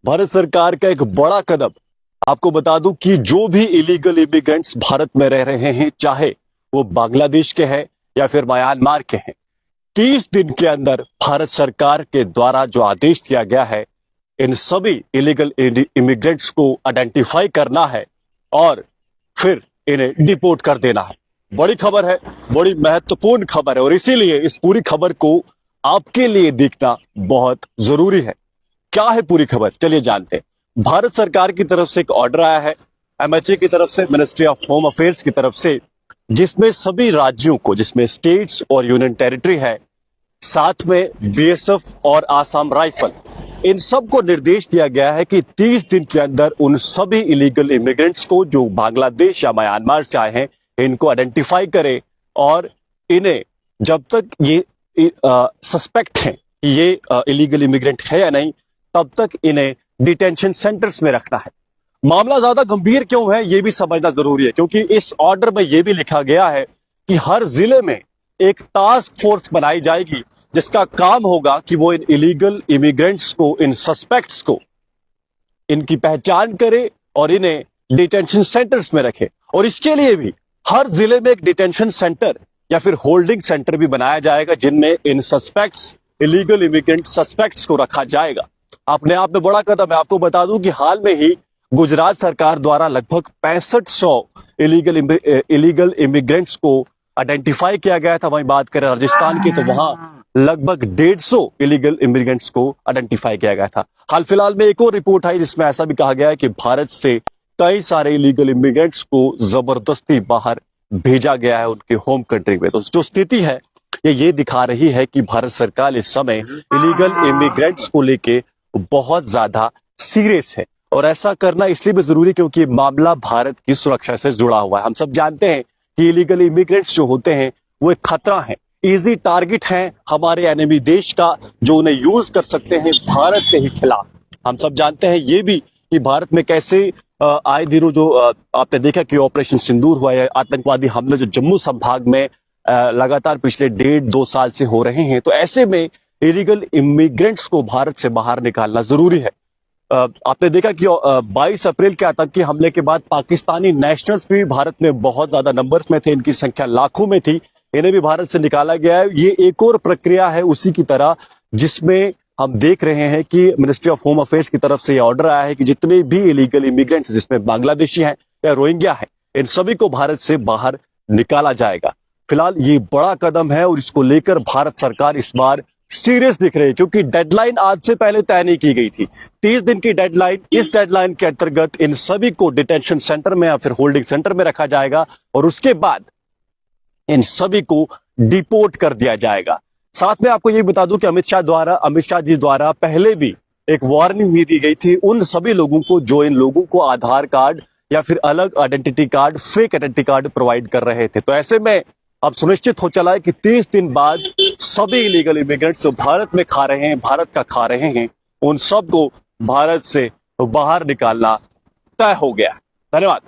भारत सरकार का एक बड़ा कदम। आपको बता दूं कि जो भी इलीगल इमिग्रेंट्स भारत में रह रहे हैं, चाहे वो बांग्लादेश के हैं या फिर म्यांमार के हैं, 30 दिन के अंदर भारत सरकार के द्वारा जो आदेश दिया गया है, इन सभी इलीगल इमिग्रेंट्स को आइडेंटिफाई करना है और फिर इन्हें डिपोर्ट कर देना है। बड़ी खबर है, बड़ी महत्वपूर्ण खबर है और इसीलिए इस पूरी खबर को आपके लिए देखना बहुत जरूरी है। क्या है पूरी खबर, चलिए जानते हैं। भारत सरकार की तरफ से एक ऑर्डर आया है, एमएचए की तरफ से, मिनिस्ट्री ऑफ होम अफेयर्स की तरफ से, जिसमें सभी राज्यों को, जिसमें स्टेट्स और यूनियन टेरिटरी है, साथ में बीएसएफ और आसाम राइफल, इन सब को निर्देश दिया गया है कि 30 दिन के अंदर उन सभी इलीगल इमिग्रेंट्स को जो बांग्लादेश या म्यांमार से आए हैं, इनको आइडेंटिफाई करे और इन्हें जब तक ये सस्पेक्ट हैं कि ये इलीगल इमिग्रेंट है या नहीं, तब तक इन्हें डिटेंशन सेंटर्स में रखना है। मामला ज्यादा गंभीर क्यों है ये भी समझना जरूरी है, क्योंकि इस ऑर्डर में यह भी लिखा गया है कि हर जिले में एक टास्क फोर्स बनाई जाएगी जिसका काम होगा कि वो इन इलीगल इमिग्रेंट्स को, इन सस्पेक्ट्स को, इनकी पहचान करे और इन्हें डिटेंशन सेंटर्स में रखे। और इसके लिए भी हर जिले में एक डिटेंशन सेंटर या फिर होल्डिंग सेंटर भी बनाया जाएगा, जिनमें इन सस्पेक्ट्स, इलीगल इमिग्रेंट सस्पेक्ट्स को रखा जाएगा। अपने आप में बड़ा कदम है। आपको बता दूं कि हाल में ही गुजरात सरकार द्वारा लगभग 6500 इलीगल इमिग्रेंट्स को आइडेंटिफाई किया गया था। वहीं बात करें राजस्थान की, तो वहां लगभग 150 इलीगल इमिग्रेंट्स को आइडेंटिफाई किया गया था। हाल फिलहाल में एक और रिपोर्ट आई जिसमें ऐसा भी कहा गया है कि भारत से कई सारे इलीगल इमिग्रेंट्स को जबरदस्ती बाहर भेजा गया है उनके होम कंट्री में। तो जो स्थिति है ये दिखा रही है कि भारत सरकार इस समय इलीगल इमिग्रेंट्स को लेके बहुत ज्यादा सीरियस है और ऐसा करना इसलिए भी जरूरी क्योंकि मामला भारत की सुरक्षा से जुड़ा हुआ है। हम सब जानते हैं कि इलीगल इमिग्रेंट्स जो होते हैं वो एक खतरा है, इजी टारगेट है हमारे एनिमी देश का, जो उन्हें यूज कर सकते हैं भारत के ही खिलाफ। हम सब जानते हैं ये भी कि भारत में कैसे आए दिनों जो आपने देखा कि ऑपरेशन सिंदूर हुआ है, आतंकवादी हमले जो जम्मू संभाग में लगातार पिछले 1.5-2 साल से हो रहे हैं। तो ऐसे में इलीगल इमिग्रेंट्स को भारत से बाहर निकालना जरूरी है। आपने देखा कि 22 अप्रैल के आतंकी हमले के बाद पाकिस्तानी नेशनल्स भी भारत में बहुत ज्यादा नंबर्स में थे, इनकी संख्या लाखों में थी, इन्हें भी भारत से निकाला गया है। ये एक और प्रक्रिया है उसी की तरह, जिसमें हम देख रहे हैं कि मिनिस्ट्री ऑफ होम अफेयर्स की तरफ से यह ऑर्डर आया है कि जितने भी इलीगल इमिग्रेंट्स, जिसमें बांग्लादेशी हैं या रोहिंग्या है, इन सभी को भारत से बाहर निकाला जाएगा। फिलहाल ये बड़ा कदम है और इसको लेकर भारत सरकार इस बार सीरियस दिख रही है, क्योंकि डेडलाइन आज से पहले तय नहीं की गई थी। 30 दिन की डेडलाइन, इस डेडलाइन के अंतर्गत इन सभी को डिटेंशन सेंटर में या फिर होल्डिंग सेंटर में रखा जाएगा और उसके बाद इन सभी को डिपोर्ट कर दिया जाएगा। साथ में आपको ये बता दूं कि अमित शाह जी द्वारा पहले भी एक वार्निंग भी दी गई थी उन सभी लोगों को जो इन लोगों को आधार कार्ड या फिर अलग identity card, fake identity card provide कर रहे थे। तो ऐसे में अब सुनिश्चित हो चला है कि 30 दिन बाद सभी इलीगल इमिग्रेंट्स जो भारत में खा रहे हैं, भारत का खा रहे हैं, उन सब को भारत से बाहर निकालना तय हो गया। धन्यवाद।